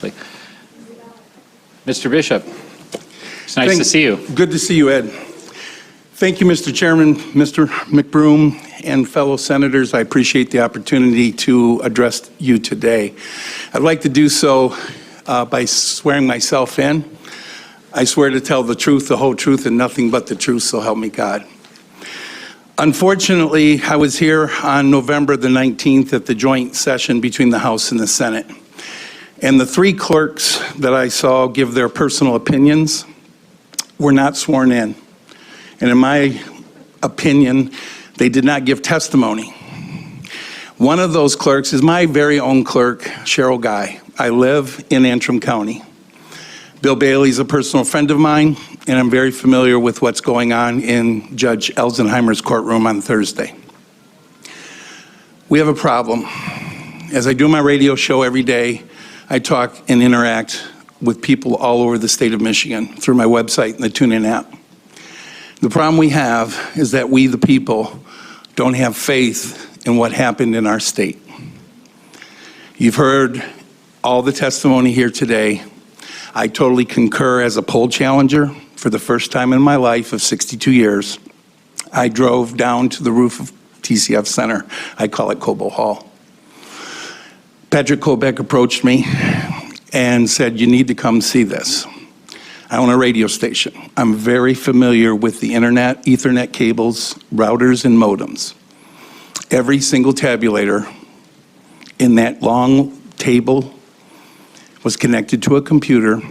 exactly. Mr. Bishop, it's nice to see you. Good to see you, Ed. Thank you, Mr. Chairman, Mr. McBroom, and fellow senators. I appreciate the opportunity to address you today. I'd like to do so by swearing myself in. I swear to tell the truth, the whole truth, and nothing but the truth, so help me God. Unfortunately, I was here on November the 19th at the joint session between the House and the Senate. And the three clerks that I saw give their personal opinions were not sworn in. And in my opinion, they did not give testimony. One of those clerks is my very own clerk, Cheryl Guy. I live in Antrim County. Bill Bailey's a personal friend of mine, and I'm very familiar with what's going on in Judge Elsenheimer's courtroom on Thursday. We have a problem. As I do my radio show every day, I talk and interact with people all over the state of Michigan through my website and the TuneIn app. The problem we have is that we, the people, don't have faith in what happened in our state. You've heard all the testimony here today. I totally concur. As a poll challenger for the first time in my life of 62 years. I drove down to the roof of TCF Center. I call it Cobo Hall. Patrick Kobeck approached me and said, "You need to come see this." I own a radio station. I'm very familiar with the internet, Ethernet cables, routers, and modems. Every single tabulator in that long table was connected to a computer.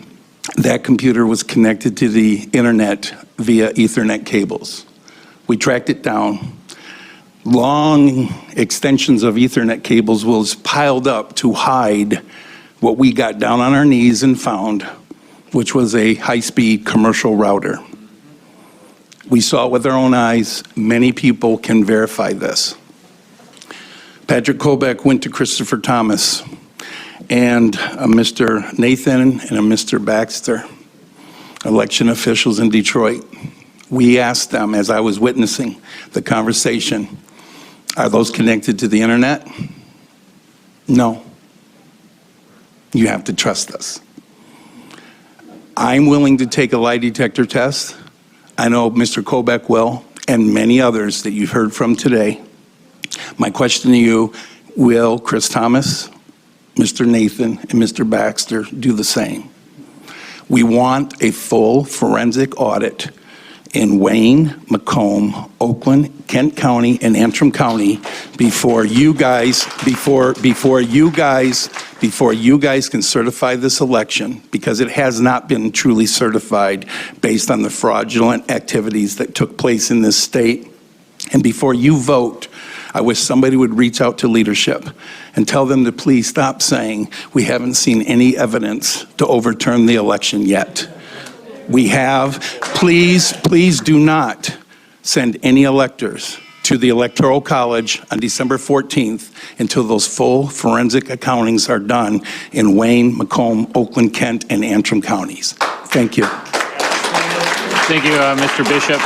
That computer was connected to the internet via Ethernet cables. We tracked it down. Long extensions of Ethernet cables was piled up to hide what we got down on our knees and found, which was a high-speed commercial router. We saw it with our own eyes. Many people can verify this. Patrick Kobeck went to Christopher Thomas and Mr. Nathan and a Mr. Baxter, election officials in Detroit. We asked them, as I was witnessing the conversation, are those connected to the internet? No. You have to trust us. I'm willing to take a lie detector test. I know Mr. Kobeck will, and many others that you've heard from today. My question to you, will Chris Thomas, Mr. Nathan, and Mr. Baxter do the same? We want a full forensic audit in Wayne, Macomb, Oakland, Kent County, and Antrim County before you guys can certify this election, because it has not been truly certified based on the fraudulent activities that took place in this state. And before you vote, I wish somebody would reach out to leadership and tell them to please stop saying we haven't seen any evidence to overturn the election yet. We have. Please do not send any electors to the Electoral College on December 14th until those full forensic accountings are done in Wayne, Macomb, Oakland, Kent, and Antrim counties. Thank you. Thank you, Mr. Bishop.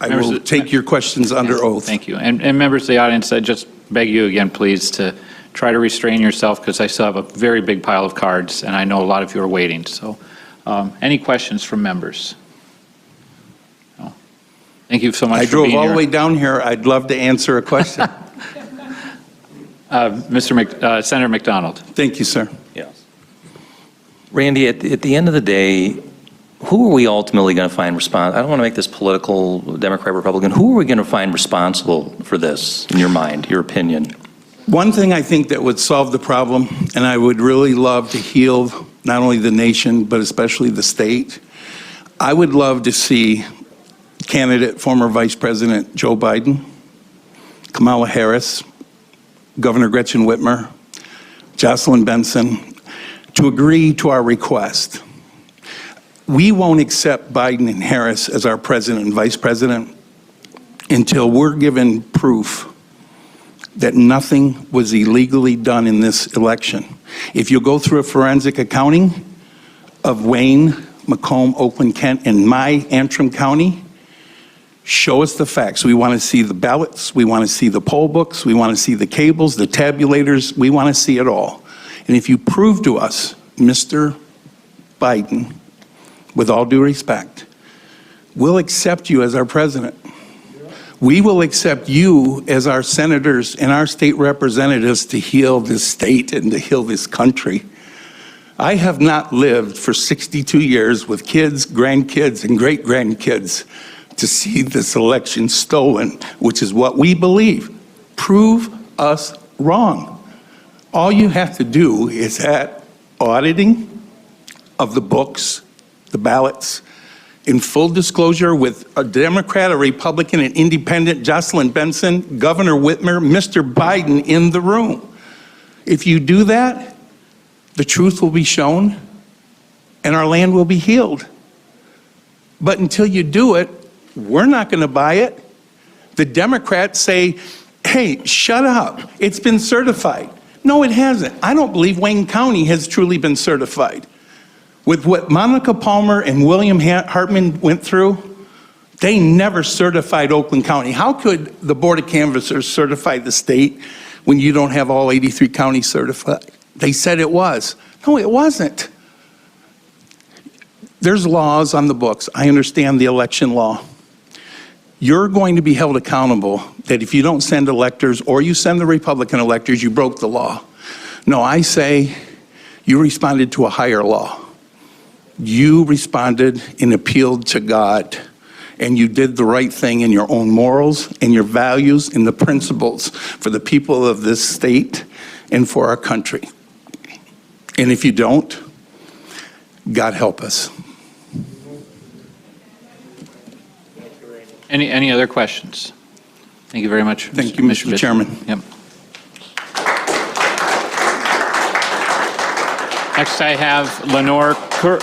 I will take your questions under oath. Thank you. And members of the audience, I just beg you again, please, to try to restrain yourself, because I still have a very big pile of cards, and I know a lot of you are waiting. So any questions from members? No. Thank you so much for being here. I drove all the way down here. I'd love to answer a question. Senator McDonald. Thank you, sir. Yes. Randy, at the end of the day, who are we ultimately going to find responsible? I don't want to make this political, Democrat, Republican. Who are we going to find responsible for this, in your mind, your opinion? One thing I think that would solve the problem, and I would really love to heal not only the nation, but especially the state, I would love to see candidate, former Vice President Joe Biden, Kamala Harris, Governor Gretchen Whitmer, Jocelyn Benson, to agree to our request. We won't accept Biden and Harris as our president and vice president until we're given proof that nothing was illegally done in this election. If you go through a forensic accounting of Wayne, Macomb, Oakland, Kent, and my Antrim County, show us the facts. We want to see the ballots. We want to see the poll books. We want to see the cables, the tabulators. We want to see it all. And if you prove to us, Mr. Biden, with all due respect, we'll accept you as our president. We will accept you as our senators and our state representatives to heal this state and to heal this country. I have not lived for 62 years with kids, grandkids, and great-grandkids to see this election stolen, which is what we believe. Prove us wrong. All you have to do is that auditing of the books, the ballots, in full disclosure with a Democrat, a Republican, an independent, Jocelyn Benson, Governor Whitmer, Mr. Biden in the room. If you do that, the truth will be shown and our land will be healed. But until you do it, we're not going to buy it. The Democrats say, hey, shut up. It's been certified. No, it hasn't. I don't believe Wayne County has truly been certified. With what Monica Palmer and William Hartman went through, they never certified Oakland County. How could the Board of Canvassers certify the state when you don't have all 83 counties certified? They said it was. No, it wasn't. There's laws on the books. I understand the election law. You're going to be held accountable that if you don't send electors or you send the Republican electors, you broke the law. No, I say you responded to a higher law. You responded and appealed to God, and you did the right thing in your own morals and your values and the principles for the people of this state and for our country. And if you don't, God help us. Any other questions? Thank you very much. Thank you, Mr. Chairman. Yep. Next, I have Lenore Couric.